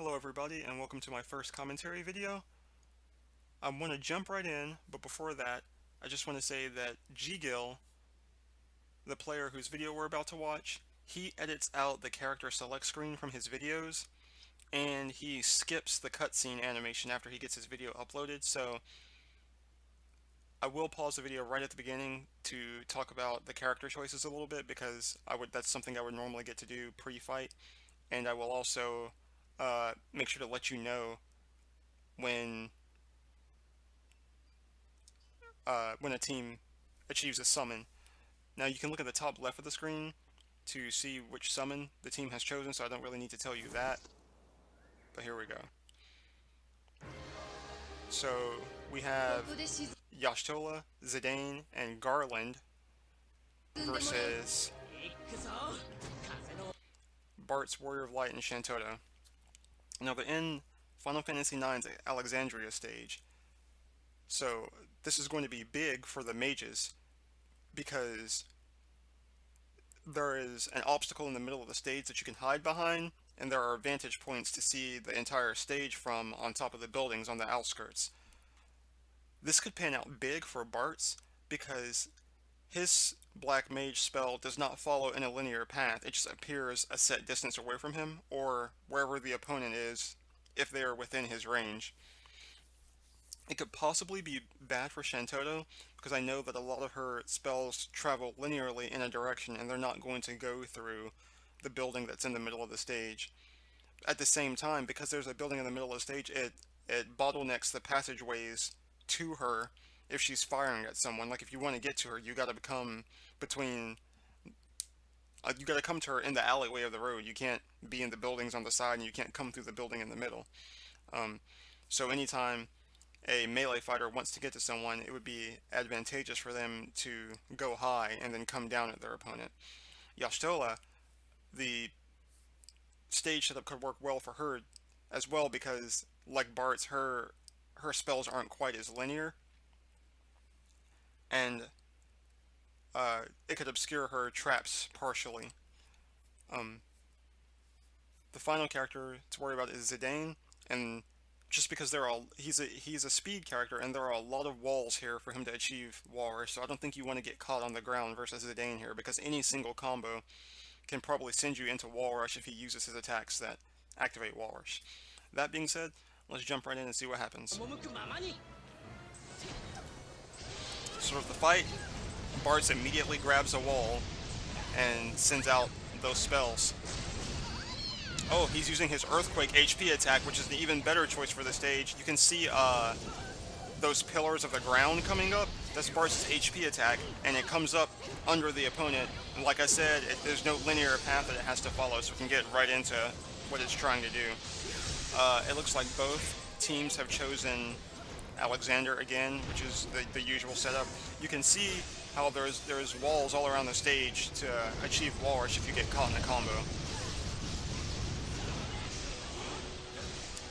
Hello everybody and welcome to my first commentary video. I want to jump right in, but before that, I just want to say that G Gill, the player whose video we're about to watch, he edits out the character select screen from his videos, and he skips the cutscene animation after he gets his video uploaded, so I will pause the video right at the beginning to talk about the character choices a little bit, because that's something I would normally get to do pre-fight, and I will also make sure to let you know when a team achieves a summon. Now you can look at the top left of the screen to see which summon the team has chosen, so I don't really need to tell you that. But here we go. So we have Y'shtola, Zidane, and Garland versus Bartz, Warrior of Light, and Shantotto. Now they're in Final Fantasy IX's Alexandria stage, so this is going to be big for the mages because there is an obstacle in the middle of the stage that you can hide behind, and there are vantage points to see the entire stage from on top of the buildings on the outskirts. This could pan out big for Bartz because his Black Mage spell does not follow in a linear path. It just appears a set distance away from him, or wherever the opponent is, if they are within his range. It could possibly be bad for Shantotto, because I know that a lot of her spells travel linearly in a direction, and they're not going to go through the building that's in the middle of the stage. At the same time, because there's a building in the middle of the stage, it bottlenecks the passageways to her if she's firing at someone. Like, if you want to get to her, you gotta come between... you gotta come to her in the alleyway of the road. You can't be in the buildings on the side, and you can't come through the building in the middle. So anytime a melee fighter wants to get to someone, it would be advantageous for them to go high and then come down at their opponent. Y'shtola, the stage setup could work well for her as well, because like Bartz, her spells aren't quite as linear, and it could obscure her traps partially. The final character to worry about is Zidane, and just because he's a speed character, and there are a lot of walls here for him to achieve wall rush, so I don't think you want to get caught on the ground versus Zidane here, because any single combo can probably send you into wall rush if he uses his attacks that activate wall rush. That being said, let's jump right in and see what happens. Sort of the fight, Bartz immediately grabs a wall and sends out those spells. Oh, he's using his Earthquake HP attack, which is the even better choice for the stage. You can see those pillars of the ground coming up. That's Bartz's HP attack, and it comes up under the opponent. And like I said, there's no linear path that it has to follow, so we can get right into what it's trying to do. It looks like both teams have chosen Alexander again, which is the usual setup. You can see how there's walls all around the stage to achieve wall rush if you get caught in a combo.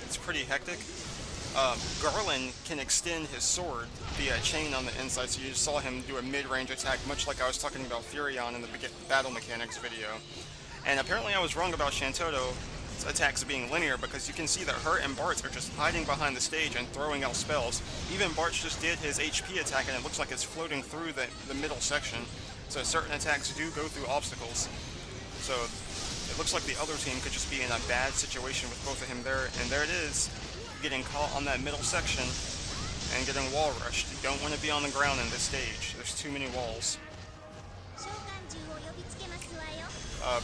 It's pretty hectic. Garland can extend his sword via a chain on the inside, so you just saw him do a mid-range attack, much like I was talking about Furion in the battle mechanics video. And apparently I was wrong about Shantotto's attacks being linear, because you can see that her and Bartz are just hiding behind the stage and throwing out spells. Even Bartz just did his HP attack, and it looks like it's floating through the middle section, so certain attacks do go through obstacles. So it looks like the other team could just be in a bad situation with both of them there, and there it is, getting caught on that middle section and getting wall rushed. You don't want to be on the ground in this stage. There's too many walls.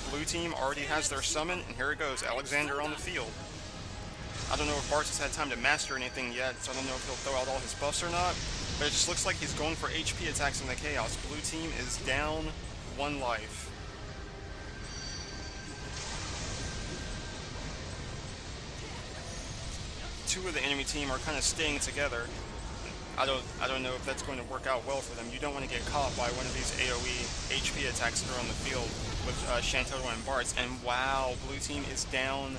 Blue team already has their summon, and here it goes, Alexander on the field. I don't know if Bartz has had time to master anything yet, so I don't know if he'll throw out all his buffs or not, but it just looks like he's going for HP attacks in the chaos. Blue team is down 1 life. Two of the enemy team are kind of staying together. I don't know if that's going to work out well for them. You don't want to get caught by one of these AoE HP attacks that are on the field with Shantotto and Bartz. And wow, blue team is down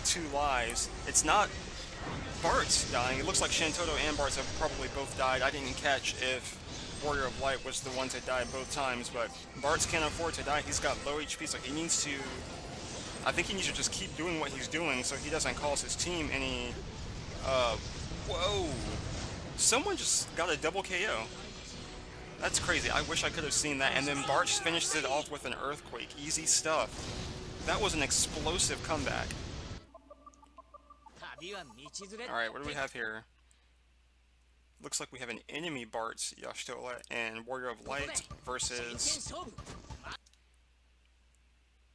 2 lives. It's not Bartz dying. It looks like Shantotto and Bartz have probably both died. I didn't catch if Warrior of Light was the one to die both times, but Bartz can't afford to die. He's got low HP, so he needs to I think he needs to just keep doing what he's doing so he doesn't cause his team any, whoa. Someone just got a double KO. That's crazy. I wish I could have seen that. And then Bartz finishes it off with an earthquake. Easy stuff. That was an explosive comeback. Alright, what do we have here? Looks like we have an enemy Bartz, Y'shtola, and Warrior of Light versus...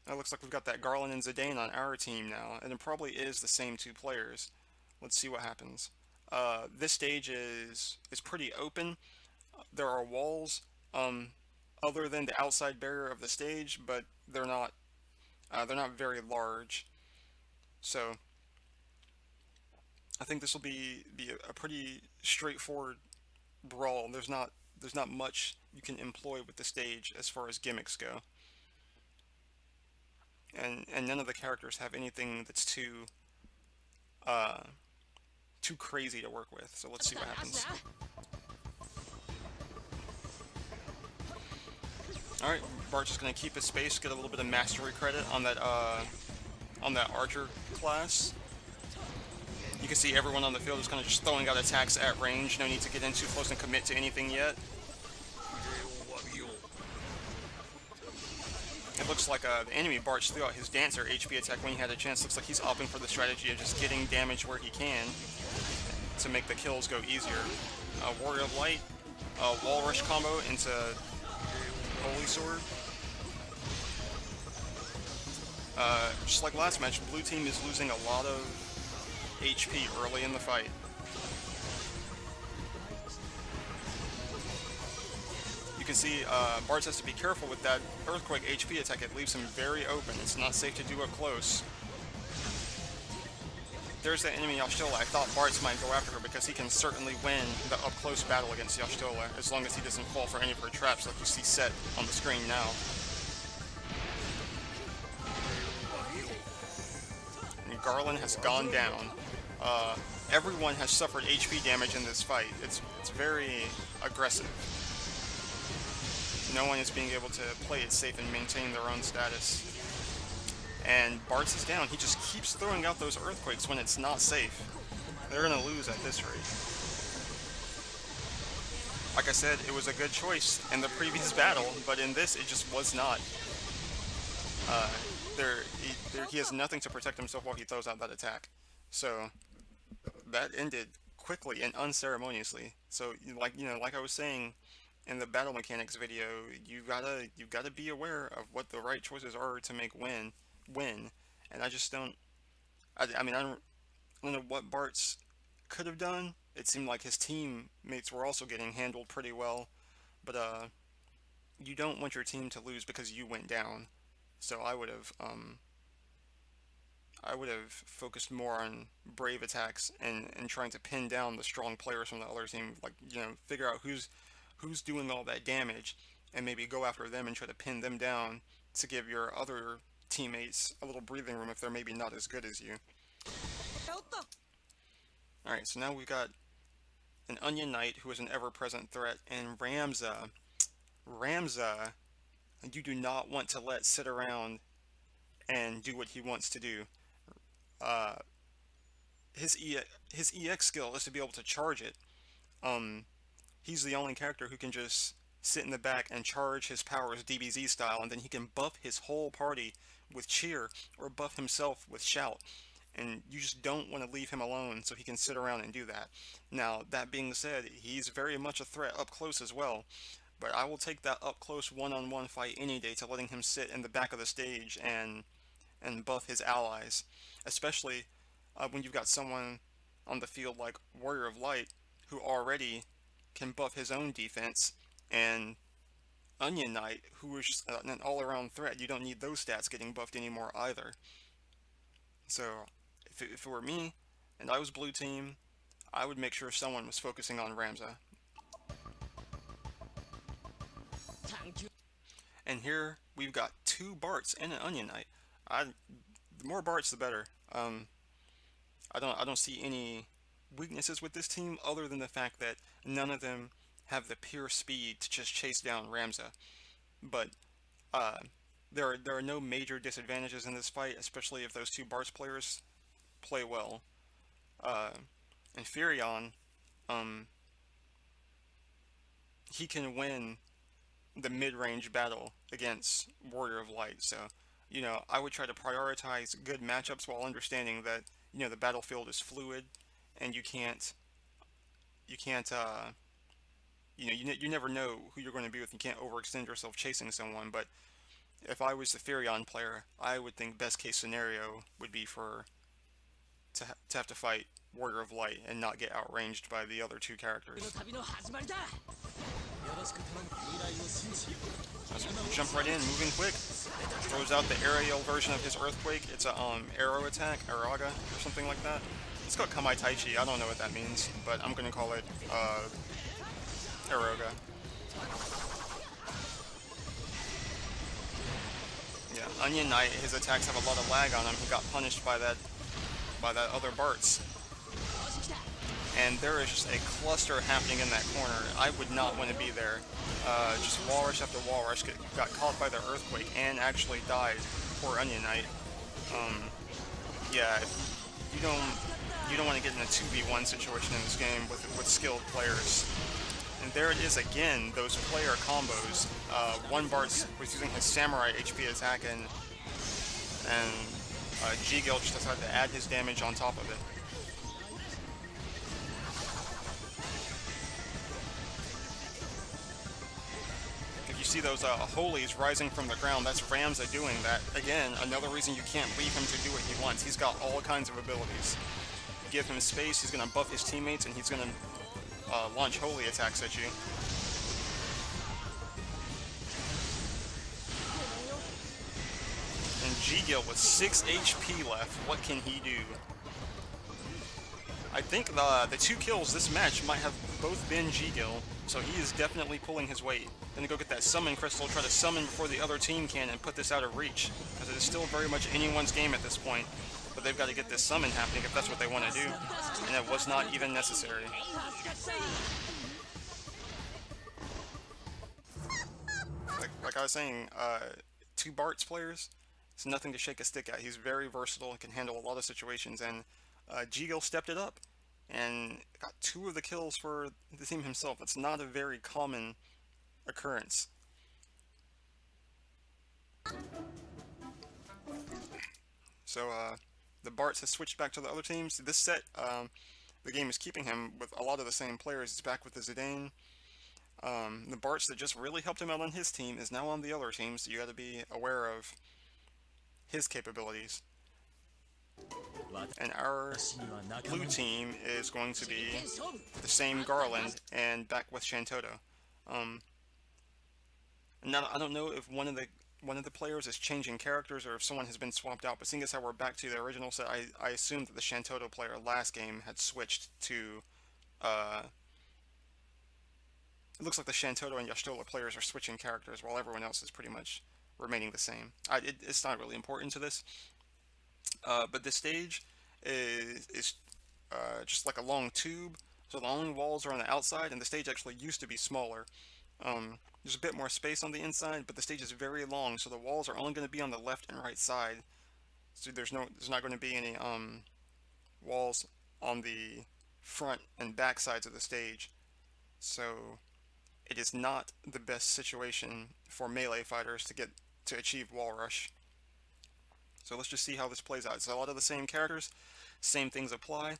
It looks like we've got that Garland and Zidane on our team now, and it probably is the same two players. Let's see what happens. This stage is pretty open. There are walls other than the outside barrier of the stage, but they're not very large. So I think this will be a pretty straightforward brawl. There's not much you can employ with the stage as far as gimmicks go. And none of the characters have anything that's too crazy to work with. So let's see what happens. Alright, Bart's just gonna keep his space, get a little bit of mastery credit on that archer class. You can see everyone on the field is kind of just throwing out attacks at range. No need to get in too close and commit to anything yet. It looks like the enemy Bartz threw out his Dancer HP attack when he had a chance. Looks like he's opting for the strategy of just getting damage where he can to make the kills go easier. Warrior of Light, Wall Rush combo into Holy Sword. Just like last match, blue team is losing a lot of HP early in the fight. You can see Bartz has to be careful with that Earthquake HP attack. It leaves him very open. It's not safe to do up close. There's the enemy Y'shtola. I thought Bartz might go after her because he can certainly win the up-close battle against Y'shtola as long as he doesn't fall for any of her traps like you see set on the screen now. And Garland has gone down. Everyone has suffered HP damage in this fight. It's very aggressive. No one is being able to play it safe and maintain their own status. And Bartz is down. He just keeps throwing out those earthquakes when it's not safe. They're going to lose at this rate. Like I said, it was a good choice in the previous battle, but in this it just was not. He has nothing to protect himself while he throws out that attack. So that ended quickly and unceremoniously. So like I was saying in the battle mechanics video, you've gotta be aware of what the right choices are to make win. And I just don't. I mean, I don't know what Bartz could have done. It seemed like his teammates were also getting handled pretty well, but you don't want your team to lose because you went down. So I would have focused more on brave attacks and trying to pin down the strong players from the other team. Like, figure out who's doing all that damage and maybe go after them and try to pin them down to give your other teammates a little breathing room if they're maybe not as good as you. Alright, so now we've got an Onion Knight who is an ever-present threat, and Ramza, you do not want to let sit around and do what he wants to do. His EX skill is to be able to charge it. He's the only character who can just sit in the back and charge his powers DBZ style, and then he can buff his whole party with cheer or buff himself with shout. And you just don't want to leave him alone so he can sit around and do that. Now, that being said, he's very much a threat up close as well. But I will take that up close one-on-one fight any day to letting him sit in the back of the stage and buff his allies. Especially when you've got someone on the field like Warrior of Light who already can buff his own defense, and Onion Knight, who is just an all-around threat. You don't need those stats getting buffed anymore either. So, if it were me, and I was blue team, I would make sure someone was focusing on Ramza. And here, we've got two Bartz and an Onion Knight. The more Bartz, the better. I don't see any weaknesses with this team other than the fact that none of them have the pure speed to just chase down Ramza. But there are no major disadvantages in this fight, especially if those two Bartz players play well. Uh, and Furion, um, he can win the mid-range battle against Warrior of Light. So, I would try to prioritize good matchups while understanding that, the battlefield is fluid and you can't, you never know who you're going to be with. You can't overextend yourself chasing someone. But if I was the Furion player, I would think best case scenario would be to have to fight Warrior of Light and not get outranged by the other two characters. Let's jump right in, moving quick. Throws out the aerial version of his Earthquake. It's a arrow attack, Araga, or something like that. It's called Kamai Taichi. I don't know what that means, but I'm gonna call it Aroga. Yeah, Onion Knight, his attacks have a lot of lag on him. He got punished by that other Bartz. And there is just a cluster happening in that corner. I would not want to be there. Just wall rush after wall rush, got caught by the Earthquake and actually died. Poor Onion Knight. Yeah, you don't want to get in a 2v1 situation in this game with skilled players. And there it is again, those player combos. One Bartz was using his Samurai HP attack, and G Gill just decided to add his damage on top of it. If you see those holies rising from the ground, that's Ramza doing that. Again, another reason you can't leave him to do what he wants. He's got all kinds of abilities. Give him space, he's going to buff his teammates, and he's going to launch holy attacks at you. And G Gill with 6 HP left, what can he do? I think the 2 kills this match might have both been G Gill, so he is definitely pulling his weight. Then go get that summon crystal, try to summon before the other team can, and put this out of reach, because it is still very much anyone's game at this point. But they've got to get this summon happening if that's what they want to do, and it was not even necessary. Like I was saying, 2 Bartz players, it's nothing to shake a stick at. He's very versatile, he can handle a lot of situations, and G Gill stepped it up and got 2 of the kills for the team himself. It's not a very common occurrence. So the Bartz has switched back to the other teams. This set, the game is keeping him with a lot of the same players. He's back with the Zidane. The Bartz that just really helped him out on his team is now on the other team, so you got to be aware of his capabilities. And our blue team is going to be the same Garland and back with Shantoto. Now I don't know if one of the players is changing characters or if someone has been swapped out, but seeing as how we're back to the original set, I assumed that the Shantoto player last game had switched to it looks like the Shantoto and Y'shtola players are switching characters while everyone else is pretty much remaining the same. It's not really important to this. But this stage is just like a long tube, so the only walls are on the outside, and the stage actually used to be smaller. There's a bit more space on the inside, but the stage is very long, so the walls are only going to be on the left and right side. So there's not going to be any walls on the front and back sides of the stage. So it is not the best situation for melee fighters to achieve wall rush. So let's just see how this plays out. It's a lot of the same characters, same things apply.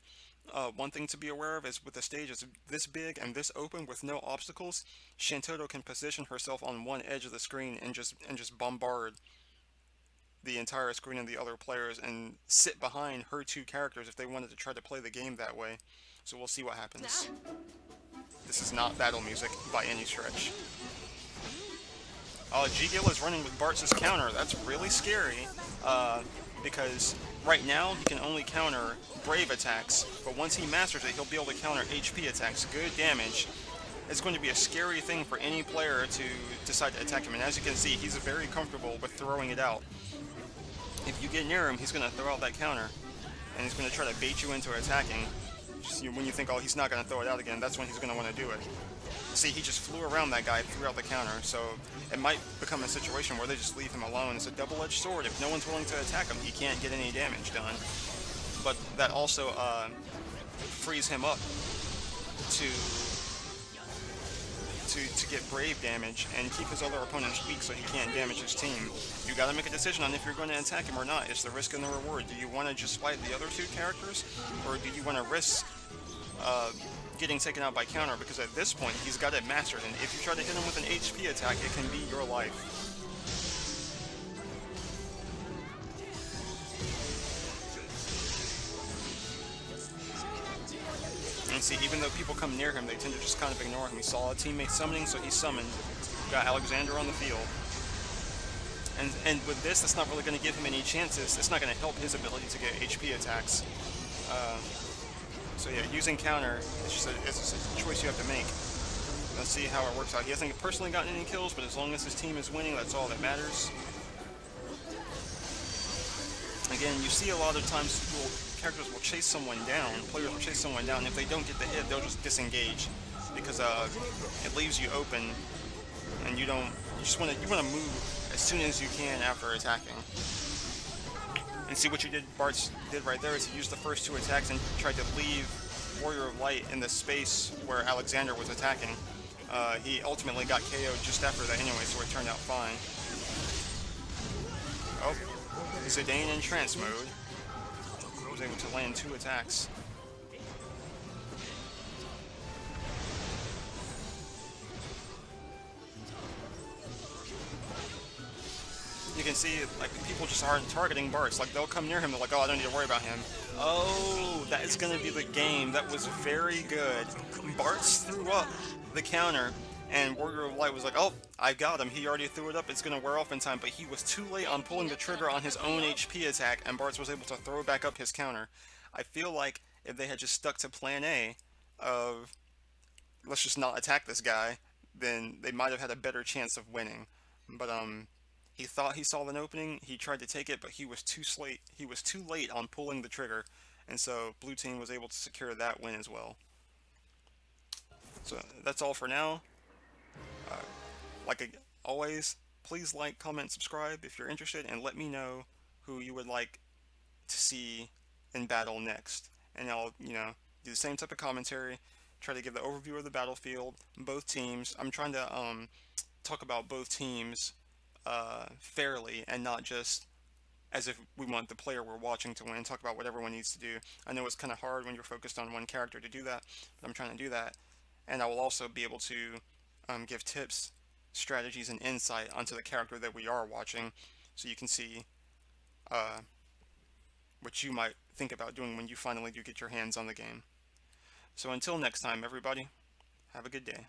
One thing to be aware of is with the stage is this big and this open with no obstacles, Shantoto can position herself on one edge of the screen and just bombard the entire screen and the other players and sit behind her 2 characters if they wanted to try to play the game that way. So we'll see what happens. This is not battle music by any stretch. G Gill is running with Bartz's counter. That's really scary, because right now he can only counter Brave attacks, but once he masters it, he'll be able to counter HP attacks. Good damage. It's going to be a scary thing for any player to decide to attack him, and as you can see, he's very comfortable with throwing it out. If you get near him, he's going to throw out that counter, and he's going to try to bait you into attacking. Just, when you think, oh, he's not going to throw it out again, that's when he's going to want to do it. See, he just flew around that guy, threw out the counter, so it might become a situation where they just leave him alone. It's a double-edged sword. If no one's willing to attack him, he can't get any damage done. But that also frees him up to get brave damage and keep his other opponents weak so he can't damage his team. You gotta make a decision on if you're going to attack him or not. It's the risk and the reward. Do you want to just fight the other two characters, or do you want to risk getting taken out by counter? Because at this point, he's got it mastered, and if you try to hit him with an HP attack, it can be your life. And see, even though people come near him, they tend to just kind of ignore him. He saw a teammate summoning, so he summoned. Got Alexander on the field. And with this, that's not really going to give him any chances. It's not going to help his ability to get HP attacks. So yeah, using counter is just a choice you have to make. Let's see how it works out. He hasn't personally gotten any kills, but as long as his team is winning, that's all that matters. Again, you see a lot of times characters will chase someone down, players will chase someone down, and if they don't get the hit, they'll just disengage, because it leaves you open, and you want to move as soon as you can after attacking. And see what Bartz did right there is he used the first two attacks and tried to leave Warrior of Light in the space where Alexander was attacking. He ultimately got KO'd just after that anyway, so it turned out fine. Oh, Zidane in trance mode. Was able to land 2 attacks. You can see, like, people just aren't targeting Bartz. Like, they'll come near him, they're like, oh, I don't need to worry about him. Oh, that is going to be the game. That was very good. Bartz threw up the counter, and Warrior of Light was like, oh, I got him. He already threw it up. It's going to wear off in time. But he was too late on pulling the trigger on his own HP attack, and Bartz was able to throw back up his counter. I feel like if they had just stuck to plan A of, let's just not attack this guy, then they might have had a better chance of winning. But he thought he saw an opening. He tried to take it, but he was too late on pulling the trigger, and so Blue Team was able to secure that win as well. So that's all for now. Like always, please like, comment, subscribe if you're interested, and let me know who you would like to see in battle next. And I'll, do the same type of commentary, try to give the overview of the battlefield, both teams. I'm trying to talk about both teams fairly, and not just as if we want the player we're watching to win. Talk about what everyone needs to do. I know it's kind of hard when you're focused on one character to do that, but I'm trying to do that. And I will also be able to give tips, strategies, and insight onto the character that we are watching, so you can see what you might think about doing when you finally do get your hands on the game. So until next time, everybody, have a good day.